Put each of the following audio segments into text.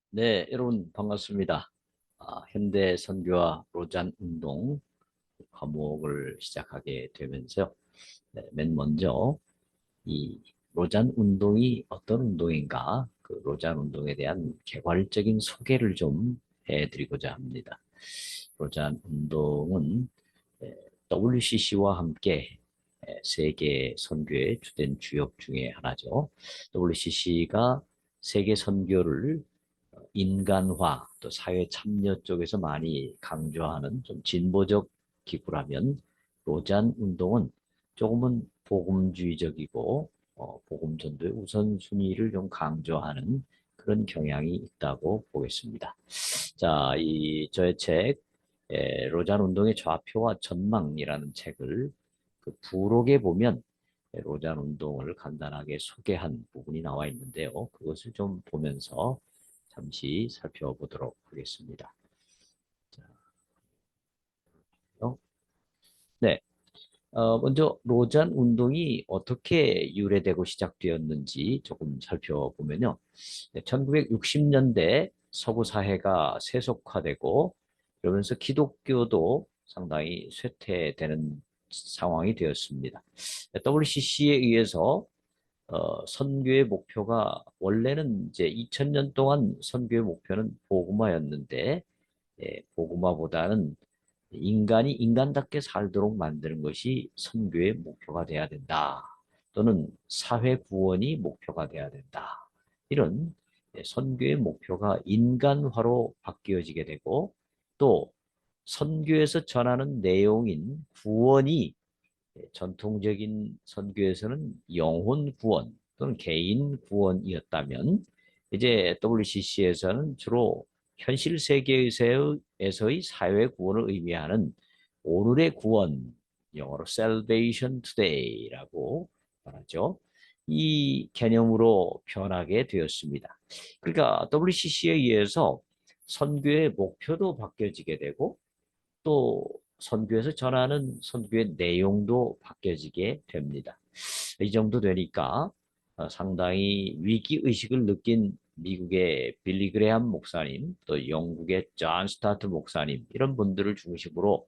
네, 여러분 반갑습니다. 현대 선교와 로잔 운동 과목을 시작하게 되면서 맨 먼저 이 로잔 운동이 어떤 운동인가, 그 로잔 운동에 대한 개괄적인 소개를 좀 해드리고자 합니다. 로잔 운동은 WCC와 함께 세계 선교의 주된 주역 중에 하나죠. WCC가 세계 선교를 인간화 또 사회 참여 쪽에서 많이 강조하는 좀 진보적 기구라면, 로잔 운동은 조금은 복음주의적이고 복음 전도의 우선순위를 좀 강조하는 그런 경향이 있다고 보겠습니다. 자, 이 저의 책 로잔 운동의 좌표와 전망이라는 책을 그 부록에 보면 로잔 운동을 간단하게 소개한 부분이 나와 있는데요. 그것을 좀 보면서 잠시 살펴보도록 하겠습니다. 자, 네. 먼저 로잔 운동이 어떻게 유래되고 시작되었는지 조금 살펴보면요. 1960년대 서구 사회가 세속화되고, 그러면서 기독교도 상당히 쇠퇴되는 상황이 되었습니다. WCC에 의해서 선교의 목표가, 원래는 이제 2000년 동안 선교의 목표는 복음화였는데, 복음화보다는 인간이 인간답게 살도록 만드는 것이 선교의 목표가 돼야 된다. 또는 사회 구원이 목표가 돼야 된다. 이런 선교의 목표가 인간화로 바뀌어지게 되고, 또 선교에서 전하는 내용인 구원이 전통적인 선교에서는 영혼 구원 또는 개인 구원이었다면, 이제 WCC에서는 주로 현실 세계에서의 사회 구원을 의미하는 오늘의 구원, 영어로 Salvation Today라고 말하죠. 이 개념으로 변하게 되었습니다. 그러니까 WCC에 의해서 선교의 목표도 바뀌어지게 되고, 또 선교에서 전하는 선교의 내용도 바뀌어지게 됩니다. 이 정도 되니까 상당히 위기의식을 느낀 미국의 빌리 그레함 목사님, 또 영국의 존 스타트 목사님, 이런 분들을 중심으로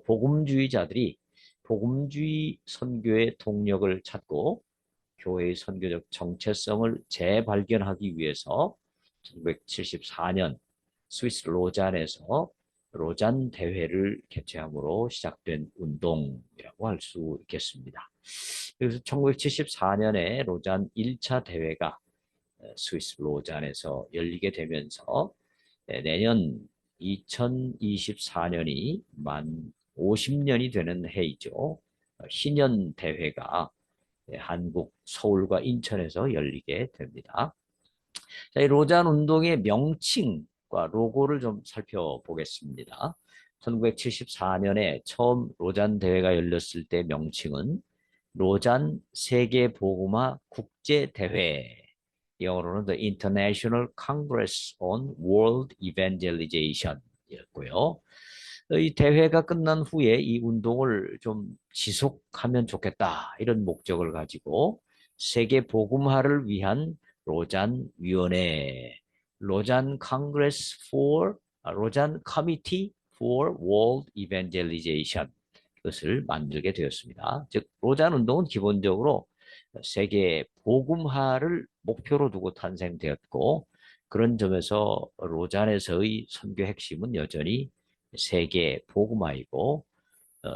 복음주의자들이 복음주의 선교의 동력을 찾고 교회의 선교적 정체성을 재발견하기 위해서 1974년 스위스 로잔에서 로잔 대회를 개최함으로 시작된 운동이라고 할 수 있겠습니다. 그래서 1974년에 로잔 1차 대회가 스위스 로잔에서 열리게 되면서 내년 2024년이 만 50년이 되는 해이죠. 희년 대회가 한국 서울과 인천에서 열리게 됩니다. 자, 이 로잔 운동의 명칭과 로고를 좀 살펴보겠습니다. 1974년에 처음 로잔 대회가 열렸을 때 명칭은 로잔 세계복음화 국제대회, 영어로는 The International Congress on World Evangelization 이었고요. 이 대회가 끝난 후에 이 운동을 좀 지속하면 좋겠다, 이런 목적을 가지고 세계 복음화를 위한 로잔 위원회, 로잔 Congress for, 로잔 Committee for World Evangelization, 것을 만들게 되었습니다. 즉 로잔 운동은 기본적으로 세계 복음화를 목표로 두고 탄생되었고, 그런 점에서 로잔에서의 선교 핵심은 여전히 세계 복음화이고,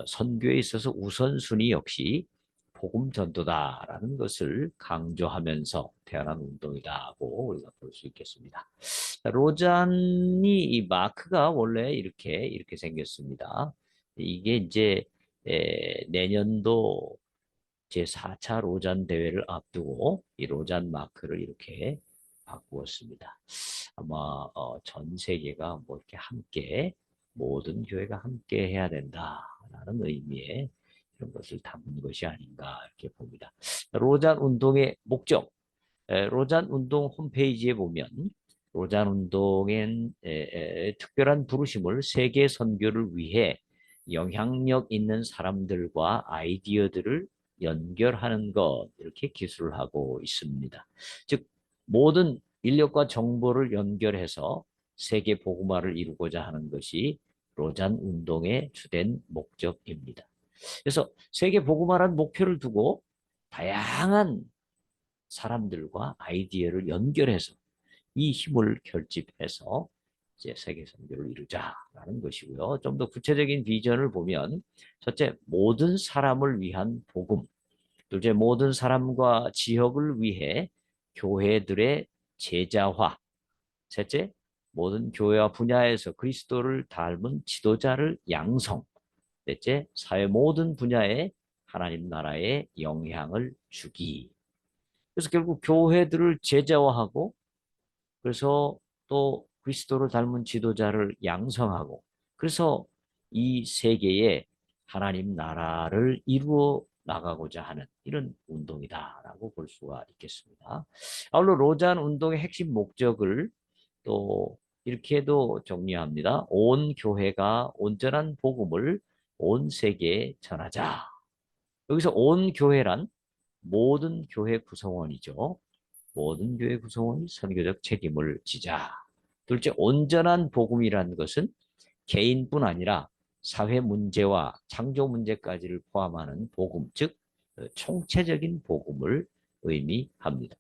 선교에 있어서 우선순위 역시 복음 전도다라는 것을 강조하면서 태어난 운동이라고 우리가 볼 수 있겠습니다. 로잔이 이 마크가 원래 이렇게 생겼습니다. 이게 이제 내년도 제4차 로잔 대회를 앞두고 이 로잔 마크를 이렇게 바꾸었습니다. 아마 전 세계가 뭐 이렇게 함께, 모든 교회가 함께 해야 된다라는 의미의 이런 것을 담은 것이 아닌가 이렇게 봅니다. 로잔 운동의 목적, 로잔 운동 홈페이지에 보면 로잔 운동엔 특별한 부르심을 세계 선교를 위해 영향력 있는 사람들과 아이디어들을 연결하는 것, 이렇게 기술을 하고 있습니다. 즉 모든 인력과 정보를 연결해서 세계 복음화를 이루고자 하는 것이 로잔 운동의 주된 목적입니다. 그래서 세계 복음화라는 목표를 두고 다양한 사람들과 아이디어를 연결해서 이 힘을 결집해서 이제 세계 선교를 이루자라는 것이고요. 좀 더 구체적인 비전을 보면 첫째, 모든 사람을 위한 복음. 둘째, 모든 사람과 지역을 위해 교회들의 제자화. 셋째, 모든 교회와 분야에서 그리스도를 닮은 지도자를 양성. 넷째, 사회 모든 분야에 하나님 나라의 영향을 주기. 그래서 결국 교회들을 제자화하고 그래서 또 그리스도를 닮은 지도자를 양성하고 그래서 이 세계에 하나님 나라를 이루어 나가고자 하는 이런 운동이다라고 볼 수가 있겠습니다. 아울러 로잔 운동의 핵심 목적을 또 이렇게도 정리합니다. 온 교회가 온전한 복음을 온 세계에 전하자. 여기서 온 교회란 모든 교회 구성원이죠. 모든 교회 구성원이 선교적 책임을 지자. 둘째, 온전한 복음이라는 것은 개인뿐 아니라 사회 문제와 창조 문제까지를 포함하는 복음, 즉 총체적인 복음을 의미합니다.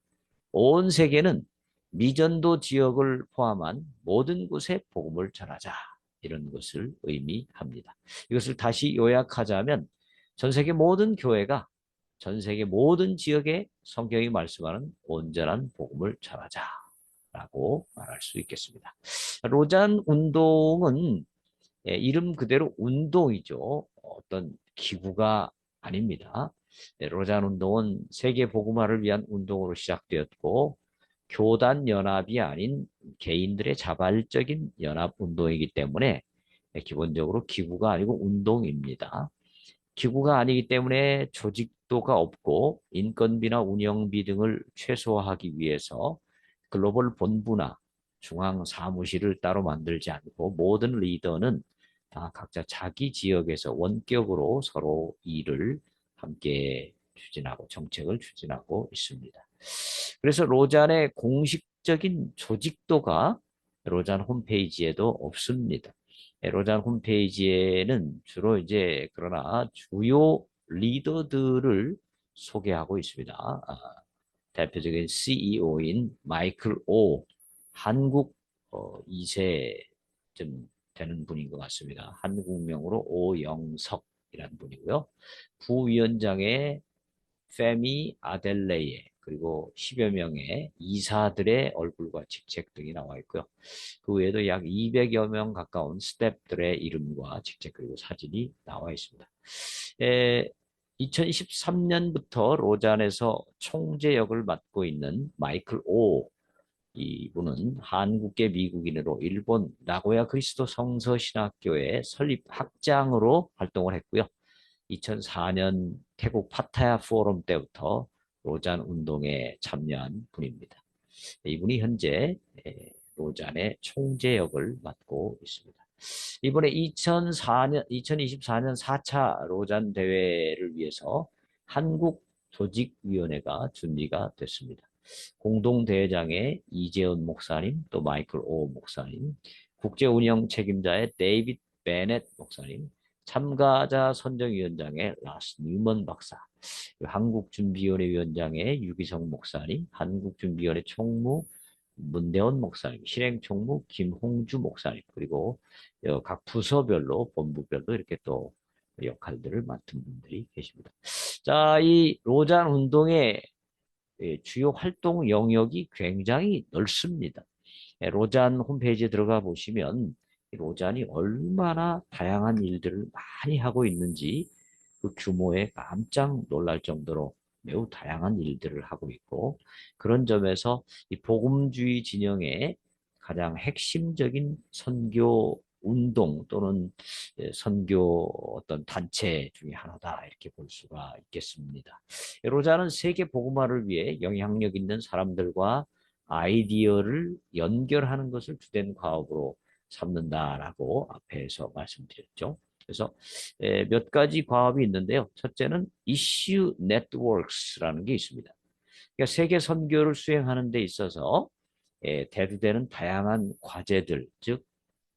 온 세계는 미전도 지역을 포함한 모든 곳에 복음을 전하자. 이런 것을 의미합니다. 이것을 다시 요약하자면 전 세계 모든 교회가 전 세계 모든 지역에 성경이 말씀하는 온전한 복음을 전하자라고 말할 수 있겠습니다. 로잔 운동은 이름 그대로 운동이죠. 어떤 기구가 아닙니다. 로잔 운동은 세계 복음화를 위한 운동으로 시작되었고 교단 연합이 아닌 개인들의 자발적인 연합 운동이기 때문에 기본적으로 기구가 아니고 운동입니다. 기구가 아니기 때문에 조직도가 없고 인건비나 운영비 등을 최소화하기 위해서 글로벌 본부나 중앙 사무실을 따로 만들지 않고 모든 리더는 다 각자 자기 지역에서 원격으로 서로 일을 함께 추진하고 정책을 추진하고 있습니다. 그래서 로잔의 공식적인 조직도가 로잔 홈페이지에도 없습니다. 로잔 홈페이지에는 주로 이제 그러나 주요 리더들을 소개하고 있습니다. 대표적인 CEO인 마이클 오, 한국 2세쯤 되는 분인 것 같습니다. 한국명으로 오영석이라는 분이고요. 부위원장의 페미 아델레예 그리고 10여 명의 이사들의 얼굴과 직책 등이 나와 있고요. 그 외에도 약 200여 명 가까운 스태프들의 이름과 직책 그리고 사진이 나와 있습니다. 2013년부터 로잔에서 총재 역을 맡고 있는 마이클 오 이분은 한국계 미국인으로 일본 나고야 그리스도 성서신학교의 설립 학장으로 활동을 했고요. 2004년 태국 파타야 포럼 때부터 로잔 운동에 참여한 분입니다. 이분이 현재 로잔의 총재 역을 맡고 있습니다. 이번에 2024년 4차 로잔 대회를 위해서 한국 조직위원회가 준비가 됐습니다. 공동대회장의 이재훈 목사님, 또 마이클 오 목사님, 국제운영 책임자의 데이빗 베넷 목사님, 참가자 선정위원장의 라스 뉴먼 박사, 한국준비위원회 위원장의 유기성 목사님, 한국준비위원회 총무 문대원 목사님, 실행총무 김홍주 목사님, 그리고 각 부서별로 본부별로 이렇게 또 역할들을 맡은 분들이 계십니다. 자, 이 로잔 운동의 주요 활동 영역이 굉장히 넓습니다. 로잔 홈페이지에 들어가 보시면 로잔이 얼마나 다양한 일들을 많이 하고 있는지 그 규모에 깜짝 놀랄 정도로 매우 다양한 일들을 하고 있고 그런 점에서 이 복음주의 진영의 가장 핵심적인 선교 운동 또는 선교 어떤 단체 중에 하나다 이렇게 볼 수가 있겠습니다. 로자는 세계 복음화를 위해 영향력 있는 사람들과 아이디어를 연결하는 것을 주된 과업으로 삼는다라고 앞에서 말씀드렸죠. 그래서 몇 가지 과업이 있는데요. 첫째는 이슈 네트워크스라는 게 있습니다. 그러니까 세계 선교를 수행하는 데 있어서 대두되는 다양한 과제들, 즉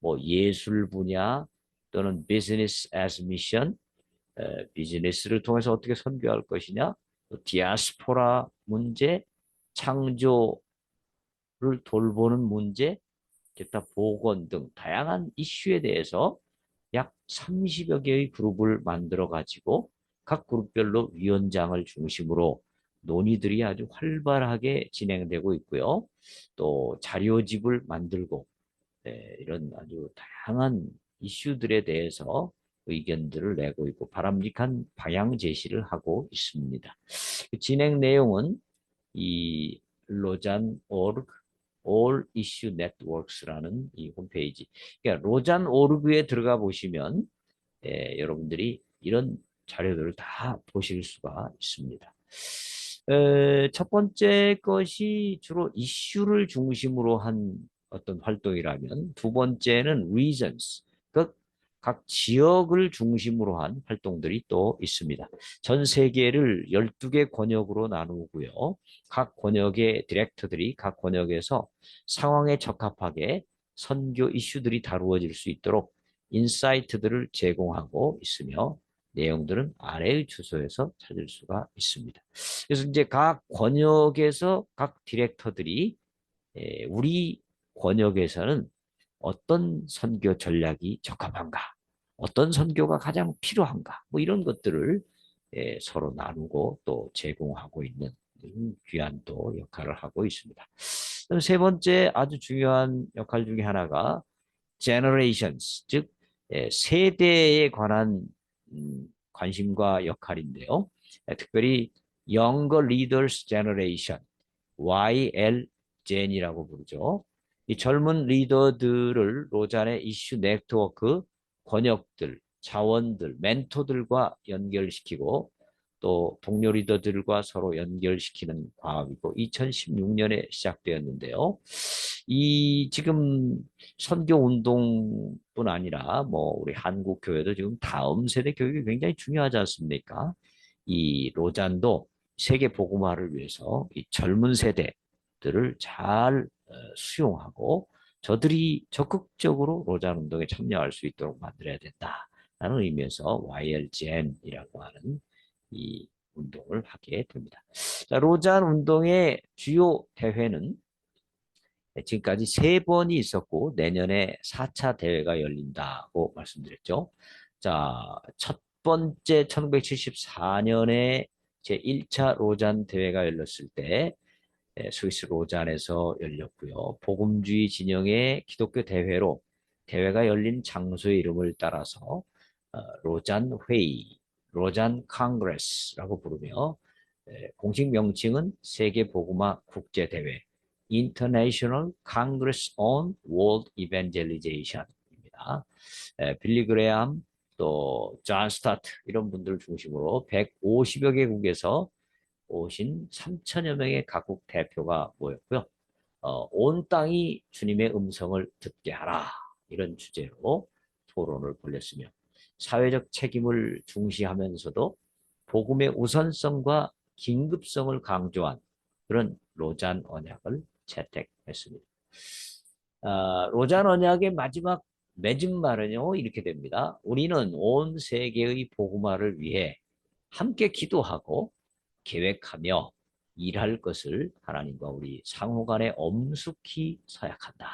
뭐 예술 분야 또는 비즈니스 as 미션, 비즈니스를 통해서 어떻게 선교할 것이냐, 또 디아스포라 문제, 창조를 돌보는 문제, 기타 보건 등 다양한 이슈에 대해서 약 30여 개의 그룹을 만들어 가지고 각 그룹별로 위원장을 중심으로 논의들이 아주 활발하게 진행되고 있고요. 또 자료집을 만들고 이런 아주 다양한 이슈들에 대해서 의견들을 내고 있고 바람직한 방향 제시를 하고 있습니다. 진행 내용은 이 로잔 오르 All Issue Networks라는 이 홈페이지. 그러니까 로잔 오르그에 들어가 보시면 여러분들이 이런 자료들을 다 보실 수가 있습니다. 첫 번째 것이 주로 이슈를 중심으로 한 어떤 활동이라면 두 번째는 reasons, 각 지역을 중심으로 한 활동들이 또 있습니다. 전 세계를 12개 권역으로 나누고요. 각 권역의 디렉터들이 각 권역에서 상황에 적합하게 선교 이슈들이 다루어질 수 있도록 인사이트들을 제공하고 있으며 내용들은 아래의 주소에서 찾을 수가 있습니다. 그래서 이제 각 권역에서 각 디렉터들이 우리 권역에서는 어떤 선교 전략이 적합한가, 어떤 선교가 가장 필요한가, 뭐 이런 것들을 서로 나누고 또 제공하고 있는 귀한 또 역할을 하고 있습니다. 세 번째 아주 중요한 역할 중에 하나가 generations, 즉 세대에 관한 관심과 역할인데요. 특별히 Younger Leaders Generation, YLGen이라고 부르죠. 이 젊은 리더들을 로잔의 이슈 네트워크, 권역들, 자원들, 멘토들과 연결시키고 또 동료 리더들과 서로 연결시키는 과업이고 2016년에 시작되었는데요. 이 지금 선교 운동뿐 아니라 뭐 우리 한국 교회도 지금 다음 세대 교육이 굉장히 중요하지 않습니까? 이 로잔도 세계 복음화를 위해서 이 젊은 세대들을 잘 수용하고 저들이 적극적으로 로잔 운동에 참여할 수 있도록 만들어야 된다라는 의미에서 YLGN이라고 하는 이 운동을 하게 됩니다. 자, 로잔 운동의 주요 대회는 지금까지 3번이 있었고 내년에 4차 대회가 열린다고 말씀드렸죠. 자, 첫 번째 1974년에 제1차 로잔 대회가 열렸을 때 스위스 로잔에서 열렸고요. 복음주의 진영의 기독교 대회로 대회가 열린 장소의 이름을 따라서 로잔 회의, 로잔 컨그레스라고 부르며 공식 명칭은 세계 복음화 국제 대회 International Congress on World Evangelization입니다. 빌리 그레함 또 존 스타트 이런 분들을 중심으로 150여 개국에서 오신 3천여 명의 각국 대표가 모였고요. 온 땅이 주님의 음성을 듣게 하라 이런 주제로 토론을 벌였으며 사회적 책임을 중시하면서도 복음의 우선성과 긴급성을 강조한 그런 로잔 언약을 채택했습니다. 로잔 언약의 마지막 맺은 말은요 이렇게 됩니다. 우리는 온 세계의 복음화를 위해 함께 기도하고 계획하며 일할 것을 하나님과 우리 상호간에 엄숙히 서약한다.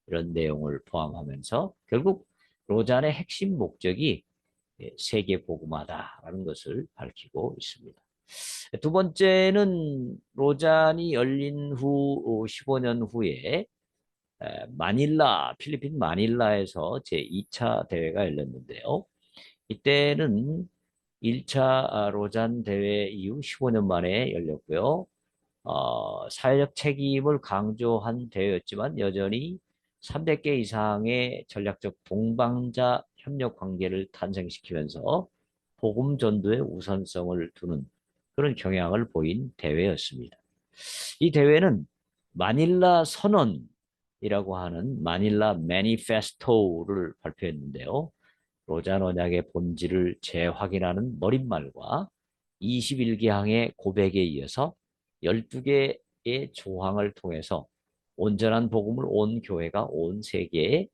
이런 내용을 포함하면서 결국 로잔의 핵심 목적이 세계 복음화다라는 것을 밝히고 있습니다. 두 번째는 로잔이 열린 후 15년 후에 마닐라, 필리핀 마닐라에서 제2차 대회가 열렸는데요. 이때는 1차 로잔 대회 이후 15년 만에 열렸고요. 사회적 책임을 강조한 대회였지만 여전히 300개 이상의 전략적 동반자 협력 관계를 탄생시키면서 복음 전도의 우선성을 두는 그런 경향을 보인 대회였습니다. 이 대회는 마닐라 선언이라고 하는 마닐라 매니페스토를 발표했는데요. 로잔 언약의 본질을 재확인하는 머릿말과 21개항의 고백에 이어서 12개의 조항을 통해서 온전한 복음을 온 교회가 온 세계에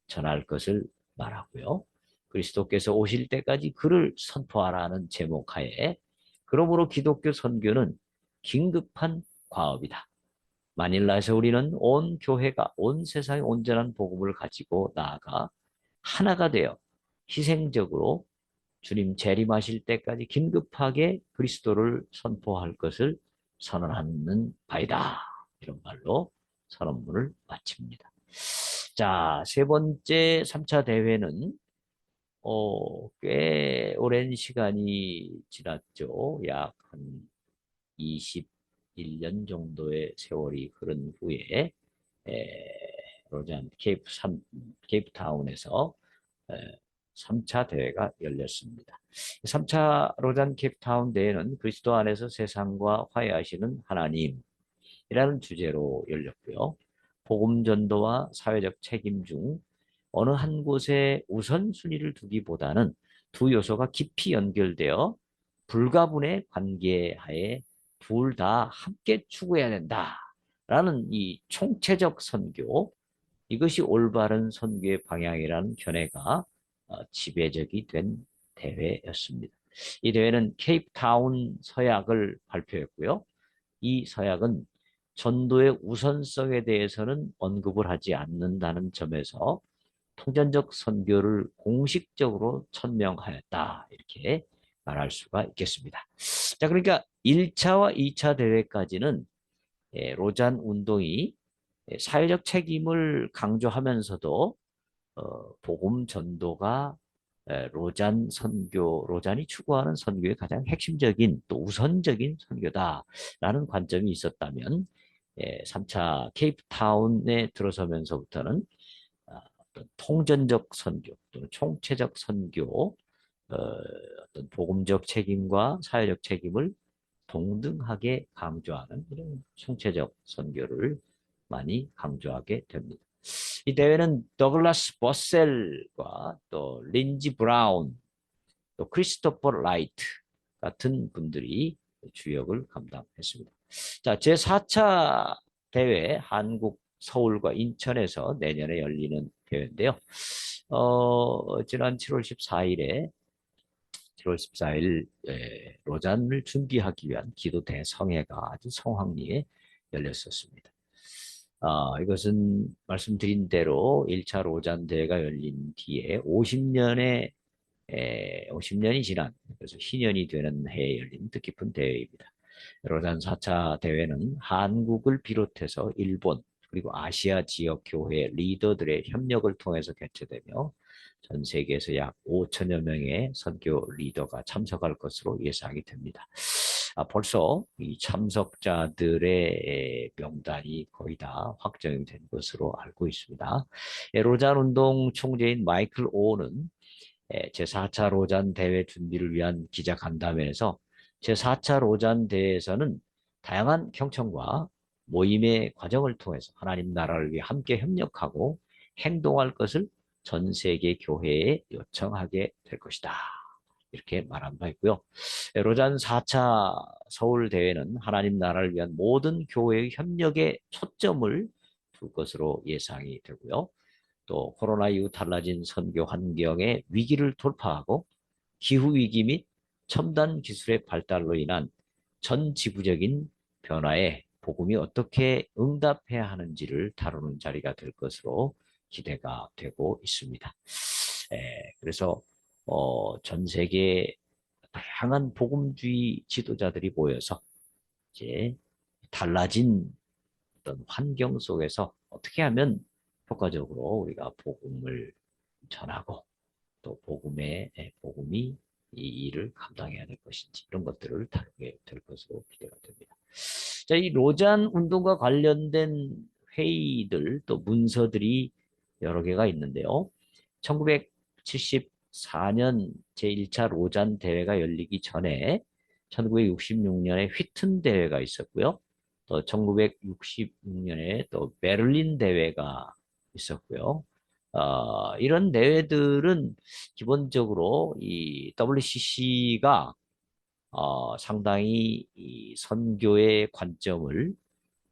전할 것을 말하고요. 그리스도께서 오실 때까지 그를 선포하라는 제목하에 그러므로 기독교 선교는 긴급한 과업이다. 마닐라에서 우리는 온 교회가 온 세상에 온전한 복음을 가지고 나아가 하나가 되어 희생적으로 주님 재림하실 때까지 긴급하게 그리스도를 선포할 것을 선언하는 바이다. 이런 말로 선언문을 마칩니다. 자, 세 번째 3차 대회는 꽤 오랜 시간이 지났죠. 약 한 21년 정도의 세월이 흐른 후에 로잔 케이프타운에서 3차 대회가 열렸습니다. 3차 로잔 케이프타운 대회는 그리스도 안에서 세상과 화해하시는 하나님이라는 주제로 열렸고요. 복음 전도와 사회적 책임 중 어느 한 곳에 우선순위를 두기보다는 두 요소가 깊이 연결되어 불가분의 관계하에 둘 다 함께 추구해야 된다라는 이 총체적 선교, 이것이 올바른 선교의 방향이라는 견해가 지배적이 된 대회였습니다. 이 대회는 케이프타운 서약을 발표했고요. 이 서약은 전도의 우선성에 대해서는 언급을 하지 않는다는 점에서 통전적 선교를 공식적으로 천명하였다. 이렇게 말할 수가 있겠습니다. 자, 그러니까 1차와 2차 대회까지는 로잔 운동이 사회적 책임을 강조하면서도 복음 전도가 로잔이 추구하는 선교의 가장 핵심적인 또 우선적인 선교다라는 관점이 있었다면 3차 케이프타운에 들어서면서부터는 어떤 통전적 선교 또는 총체적 선교, 어떤 복음적 책임과 사회적 책임을 동등하게 강조하는 이런 총체적 선교를 많이 강조하게 됩니다. 이 대회는 더글라스 버셀과 또 린지 브라운, 또 크리스토퍼 라이트 같은 분들이 주역을 감당했습니다. 자, 제4차 대회 한국 서울과 인천에서 내년에 열리는 대회인데요. 지난 7월 14일 로잔을 준비하기 위한 기도 대성회가 아주 성황리에 열렸었습니다. 이것은 말씀드린 대로 1차 로잔 대회가 열린 뒤에 50년이 지난, 그래서 희년이 되는 해에 열린 뜻깊은 대회입니다. 로잔 4차 대회는 한국을 비롯해서 일본 그리고 아시아 지역 교회 리더들의 협력을 통해서 개최되며 전 세계에서 약 5천여 명의 선교 리더가 참석할 것으로 예상이 됩니다. 벌써 이 참석자들의 명단이 거의 다 확정이 된 것으로 알고 있습니다. 로잔 운동 총재인 마이클 오는 제4차 로잔 대회 준비를 위한 기자간담회에서 제4차 로잔 대회에서는 다양한 경청과 모임의 과정을 통해서 하나님 나라를 위해 함께 협력하고 행동할 것을 전 세계 교회에 요청하게 될 것이다. 이렇게 말한 바 있고요. 로잔 4차 서울 대회는 하나님 나라를 위한 모든 교회의 협력에 초점을 둘 것으로 예상이 되고요. 또 코로나 이후 달라진 선교 환경의 위기를 돌파하고 기후위기 및 첨단 기술의 발달로 인한 전 지구적인 변화에 복음이 어떻게 응답해야 하는지를 다루는 자리가 될 것으로 기대가 되고 있습니다. 그래서 전 세계 다양한 복음주의 지도자들이 모여서 이제 달라진 어떤 환경 속에서 어떻게 하면 효과적으로 우리가 복음을 전하고 또 복음이 이 일을 감당해야 될 것인지 이런 것들을 다루게 될 것으로 기대가 됩니다. 자, 이 로잔 운동과 관련된 회의들 또 문서들이 여러 개가 있는데요. 1974년 제1차 로잔 대회가 열리기 전에 1966년에 휘튼 대회가 있었고요. 또 1966년에 또 베를린 대회가 있었고요. 이런 대회들은 기본적으로 이 WCC가 상당히 이 선교의 관점을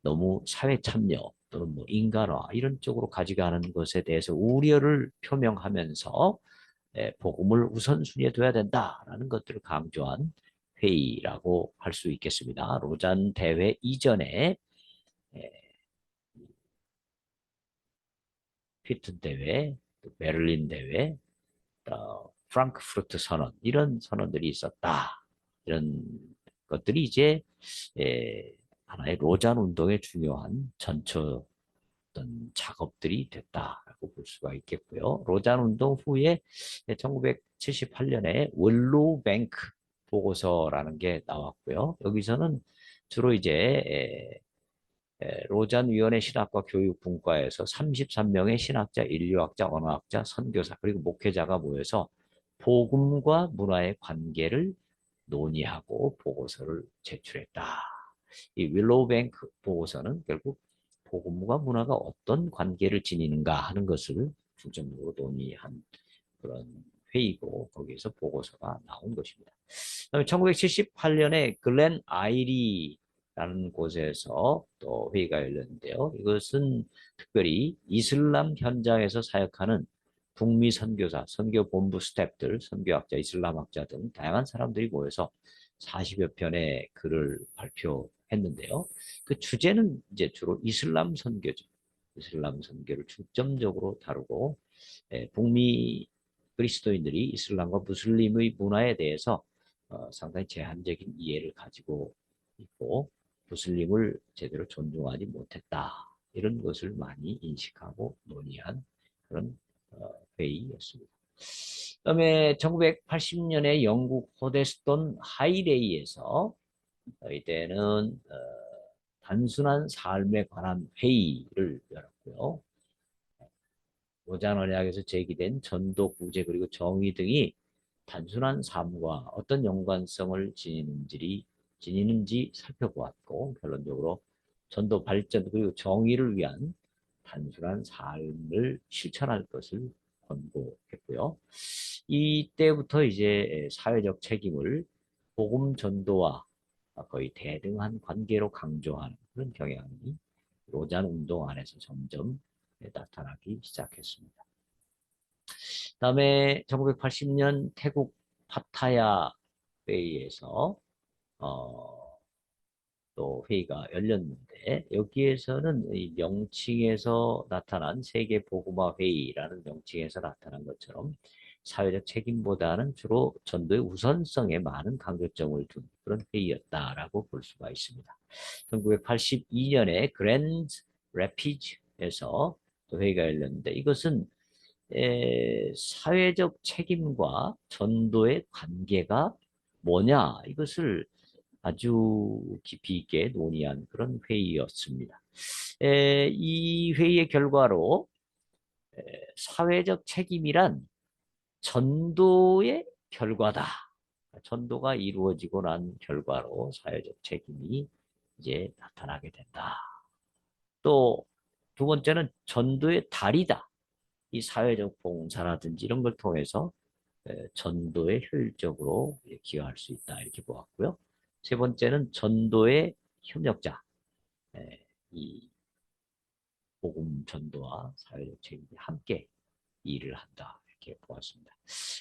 너무 사회 참여 또는 뭐 인간화 이런 쪽으로 가져가는 것에 대해서 우려를 표명하면서 복음을 우선순위에 둬야 된다라는 것들을 강조한 회의라고 할 수 있겠습니다. 로잔 대회 이전에 에, 휘튼 대회, 또 베를린 대회, 프랑크푸르트 선언 이런 선언들이 있었다. 이런 것들이 이제 하나의 로잔 운동의 중요한 전체 어떤 작업들이 됐다라고 볼 수가 있겠고요. 로잔 운동 후에 1978년에 월로뱅크 보고서라는 게 나왔고요. 여기서는 주로 이제 로잔 위원회 신학과 교육 분과에서 33명의 신학자, 인류학자, 언어학자, 선교사 그리고 목회자가 모여서 복음과 문화의 관계를 논의하고 보고서를 제출했다. 이 윌로우뱅크 보고서는 결국 복음과 문화가 어떤 관계를 지니는가 하는 것을 중점적으로 논의한 그런 회의고 거기에서 보고서가 나온 것입니다. 그다음에 1978년에 글렌 아이리라는 곳에서 또 회의가 열렸는데요. 이것은 특별히 이슬람 현장에서 사역하는 북미 선교사, 선교 본부 스태프들, 선교학자, 이슬람학자 등 다양한 사람들이 모여서 40여 편의 글을 발표했는데요. 그 주제는 이제 주로 이슬람 선교죠. 이슬람 선교를 중점적으로 다루고 북미 그리스도인들이 이슬람과 무슬림의 문화에 대해서 상당히 제한적인 이해를 가지고 있고 무슬림을 제대로 존중하지 못했다. 이런 것을 많이 인식하고 논의한 그런 회의였습니다. 그다음에 1980년에 영국 호데스톤 하이레이에서 이때는 단순한 삶에 관한 회의를 열었고요. 로잔 언약에서 제기된 전도, 구제 그리고 정의 등이 단순한 삶과 어떤 연관성을 지니는지 살펴보았고 결론적으로 전도 발전 그리고 정의를 위한 단순한 삶을 실천할 것을 권고했고요. 이때부터 이제 사회적 책임을 복음 전도와 거의 대등한 관계로 강조하는 그런 경향이 로잔 운동 안에서 점점 나타나기 시작했습니다. 다음에 1980년 태국 파타야 회의에서 또 회의가 열렸는데 여기에서는 이 명칭에서 나타난 세계보고마 회의라는 명칭에서 나타난 것처럼 사회적 책임보다는 주로 전도의 우선성에 많은 강조점을 둔 그런 회의였다라고 볼 수가 있습니다. 1982년에 그랜드 래피즈에서 또 회의가 열렸는데 이것은 사회적 책임과 전도의 관계가 뭐냐 이것을 아주 깊이 있게 논의한 그런 회의였습니다. 이 회의의 결과로 사회적 책임이란 전도의 결과다. 전도가 이루어지고 난 결과로 사회적 책임이 이제 나타나게 된다. 또 두 번째는 전도의 달이다. 이 사회적 봉사라든지 이런 걸 통해서 전도에 효율적으로 기여할 수 있다 이렇게 보았고요. 세 번째는 전도의 협력자, 이 복음 전도와 사회적 책임이 함께 일을 한다 이렇게 보았습니다.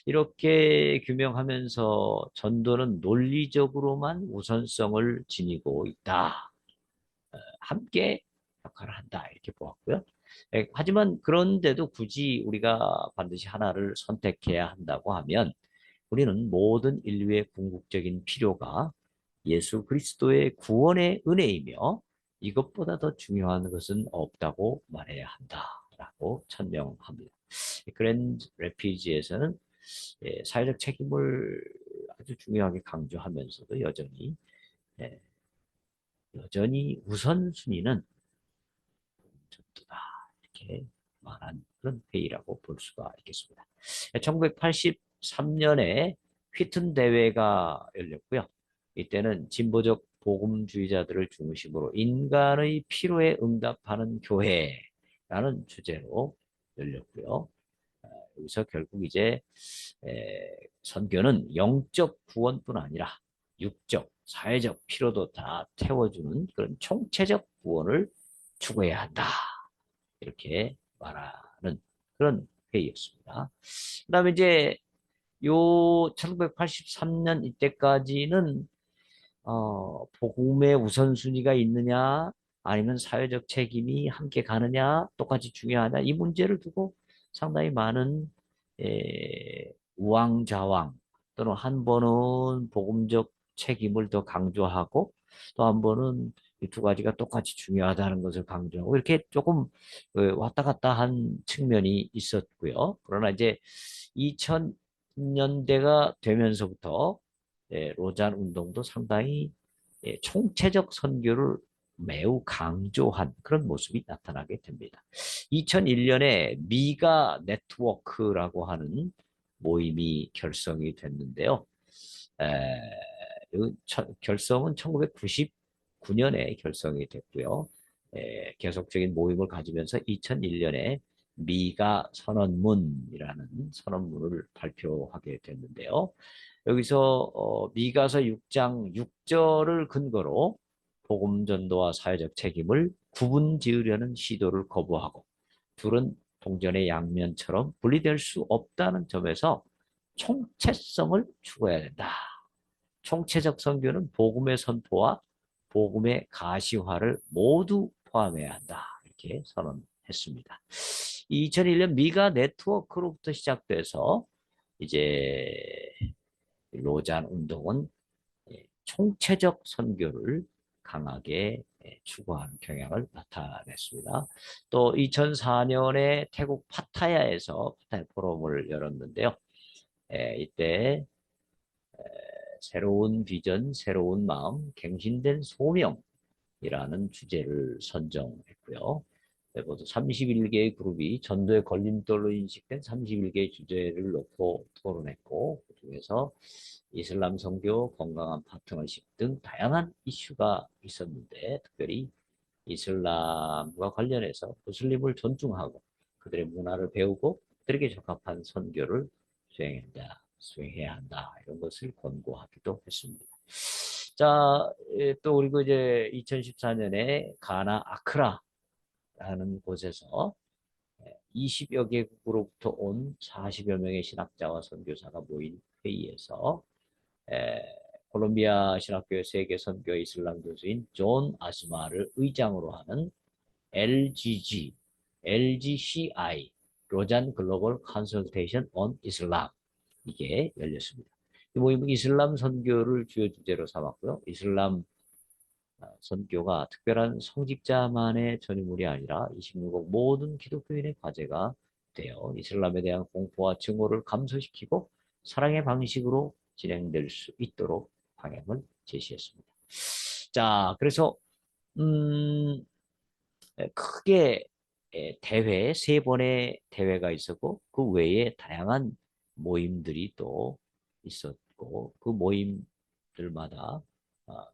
이렇게 규명하면서 전도는 논리적으로만 우선성을 지니고 있다. 함께 역할을 한다 이렇게 보았고요. 하지만 그런데도 굳이 우리가 반드시 하나를 선택해야 한다고 하면 우리는 모든 인류의 궁극적인 필요가 예수 그리스도의 구원의 은혜이며 이것보다 더 중요한 것은 없다고 말해야 한다라고 천명합니다. 그랜드 래피지에서는 사회적 책임을 아주 중요하게 강조하면서도 예, 여전히 우선순위는 전도다 이렇게 말한 그런 회의라고 볼 수가 있겠습니다. 1983년에 휘튼 대회가 열렸고요. 이때는 진보적 복음주의자들을 중심으로 인간의 필요에 응답하는 교회라는 주제로 열렸고요. 여기서 결국 이제 선교는 영적 구원뿐 아니라 육적, 사회적 필요도 다 태워주는 그런 총체적 구원을 추구해야 한다. 이렇게 말하는 그런 회의였습니다. 그다음에 이제 요 1983년 이때까지는 복음의 우선순위가 있느냐 아니면 사회적 책임이 함께 가느냐 똑같이 중요하냐 이 문제를 두고 상당히 많은 우왕좌왕 또는 한 번은 복음적 책임을 더 강조하고 또 한 번은 이 두 가지가 똑같이 중요하다는 것을 강조하고 이렇게 조금 왔다 갔다 한 측면이 있었고요. 그러나 이제 2000년대가 되면서부터 로잔 운동도 상당히 총체적 선교를 매우 강조한 그런 모습이 나타나게 됩니다. 2001년에 미가 네트워크라고 하는 모임이 결성이 됐는데요. 결성은 1999년에 결성이 됐고요. 계속적인 모임을 가지면서 2001년에 미가 선언문이라는 선언문을 발표하게 됐는데요. 여기서 미가서 6장 6절을 근거로 복음 전도와 사회적 책임을 구분 지으려는 시도를 거부하고 둘은 동전의 양면처럼 분리될 수 없다는 점에서 총체성을 추구해야 된다. 총체적 선교는 복음의 선포와 복음의 가시화를 모두 포함해야 한다. 이렇게 선언했습니다. 2001년 미가 네트워크로부터 시작돼서 이제 로잔 운동은 총체적 선교를 강하게 추구하는 경향을 나타냈습니다. 또 2004년에 태국 파타야에서 파타야 포럼을 열었는데요. 이때 새로운 비전, 새로운 마음, 갱신된 소명이라는 주제를 선정했고요. 모두 31개의 그룹이 전도의 걸림돌로 인식된 31개의 주제를 놓고 토론했고 그중에서 이슬람 선교, 건강한 파트너십 등 다양한 이슈가 있었는데 특별히 이슬람과 관련해서 무슬림을 존중하고 그들의 문화를 배우고 그들에게 적합한 선교를 수행해야 한다. 이런 것을 권고하기도 했습니다. 자, 또 그리고 이제 2014년에 가나 아크라라는 곳에서 20여 개국으로부터 온 40여 명의 신학자와 선교사가 모인 회의에서 콜롬비아 신학교의 세계 선교 이슬람 교수인 존 아스마를 의장으로 하는 LGG, LGCI, 로잔 글로벌 컨설테이션 온 이슬람 이게 열렸습니다. 이 모임은 이슬람 선교를 주요 주제로 삼았고요. 이슬람 선교가 특별한 성직자만의 전유물이 아니라 26억 모든 기독교인의 과제가 되어 이슬람에 대한 공포와 증오를 감소시키고 사랑의 방식으로 진행될 수 있도록 방향을 제시했습니다. 자, 그래서 음, 크게 대회 세 번의 대회가 있었고 그 외에 다양한 모임들이 또 있었고 그 모임들마다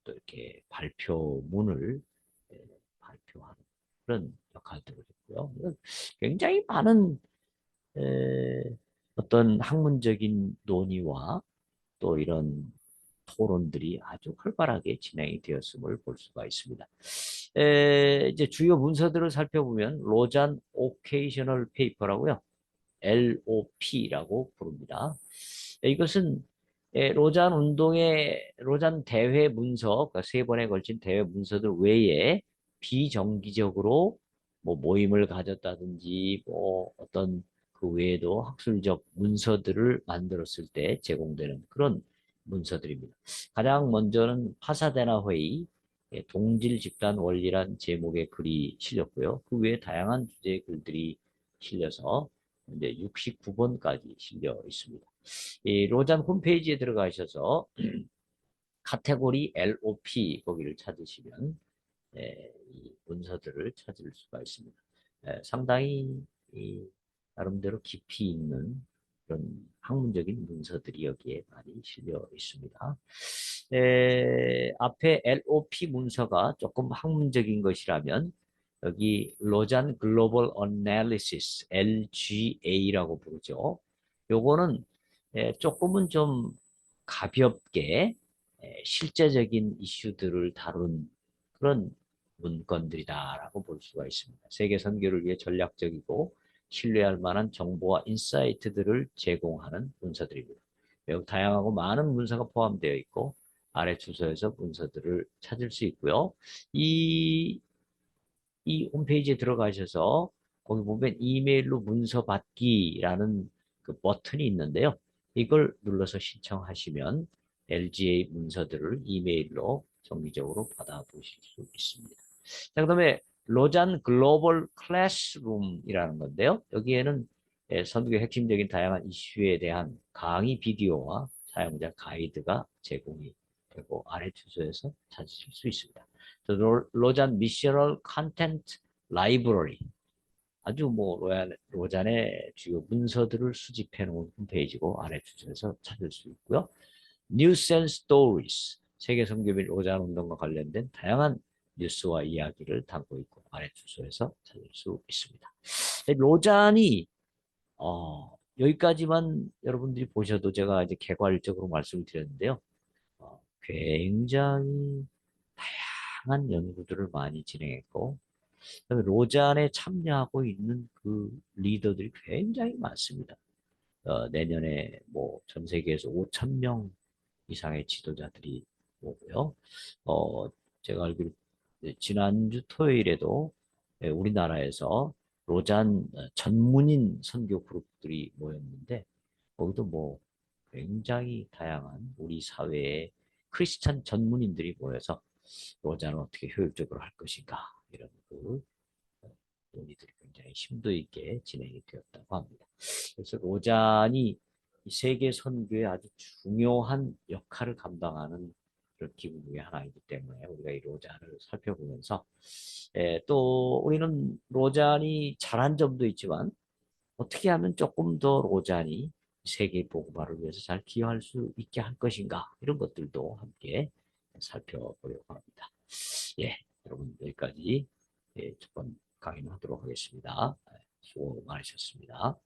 또 이렇게 발표문을 발표하는 그런 역할들을 했고요. 굉장히 많은 어떤 학문적인 논의와 또 이런 토론들이 아주 활발하게 진행이 되었음을 볼 수가 있습니다. 이제 주요 문서들을 살펴보면 로잔 오케이셔널 페이퍼라고요. LOP라고 부릅니다. 이것은 로잔 운동의 로잔 대회 문서, 그러니까 세 번에 걸친 대회 문서들 외에 비정기적으로 뭐 모임을 가졌다든지 뭐 어떤 그 외에도 학술적 문서들을 만들었을 때 제공되는 그런 문서들입니다. 가장 먼저는 파사데나 회의, 동질 집단 원리란 제목의 글이 실렸고요. 그 외에 다양한 주제의 글들이 실려서 이제 69번까지 실려 있습니다. 이 로잔 홈페이지에 들어가셔서 카테고리 LOP 거기를 찾으시면 이 문서들을 찾을 수가 있습니다. 상당히 나름대로 깊이 있는 그런 학문적인 문서들이 여기에 많이 실려 있습니다. 앞에 LOP 문서가 조금 학문적인 것이라면 여기 로잔 글로벌 어널리시스 LGA라고 부르죠. 요거는 조금은 좀 가볍게 실제적인 이슈들을 다룬 그런 문건들이다라고 볼 수가 있습니다. 세계 선교를 위해 전략적이고 신뢰할 만한 정보와 인사이트들을 제공하는 문서들입니다. 매우 다양하고 많은 문서가 포함되어 있고 아래 주소에서 문서들을 찾을 수 있고요. 이, 이 홈페이지에 들어가셔서 거기 보면 이메일로 문서 받기라는 그 버튼이 있는데요. 이걸 눌러서 신청하시면 LGA 문서들을 이메일로 정기적으로 받아보실 수 있습니다. 자, 그다음에 로잔 글로벌 클래스룸이라는 건데요. 여기에는 선교의 핵심적인 다양한 이슈에 대한 강의 비디오와 사용자 가이드가 제공이 되고 아래 주소에서 찾으실 수 있습니다. 로잔 미셔널 컨텐트 라이브러리 아주 뭐 로잔의 주요 문서들을 수집해 놓은 홈페이지고 아래 주소에서 찾을 수 있고요. News and Stories 세계 선교 및 로잔 운동과 관련된 다양한 뉴스와 이야기를 담고 있고 아래 주소에서 찾을 수 있습니다. 로잔이 여기까지만 여러분들이 보셔도 제가 이제 개괄적으로 말씀을 드렸는데요. 굉장히 다양한 연구들을 많이 진행했고 그다음에 로잔에 참여하고 있는 그 리더들이 굉장히 많습니다. 내년에 뭐 전 세계에서 5천 명 이상의 지도자들이 오고요. 어, 제가 알기로 지난주 토요일에도 우리나라에서 로잔 전문인 선교 그룹들이 모였는데 거기도 뭐 굉장히 다양한 우리 사회의 크리스찬 전문인들이 모여서 로잔을 어떻게 효율적으로 할 것인가 이런 그 논의들이 굉장히 심도 있게 진행이 되었다고 합니다. 그래서 로잔이 세계 선교에 아주 중요한 역할을 감당하는 그런 기구 중에 하나이기 때문에 우리가 이 로잔을 살펴보면서 또 우리는 로잔이 잘한 점도 있지만 어떻게 하면 조금 더 로잔이 세계 복음화를 위해서 잘 기여할 수 있게 할 것인가 이런 것들도 함께 살펴보려고 합니다. 예, 여러분 여기까지 첫 번 강의를 하도록 하겠습니다. 수고 많으셨습니다.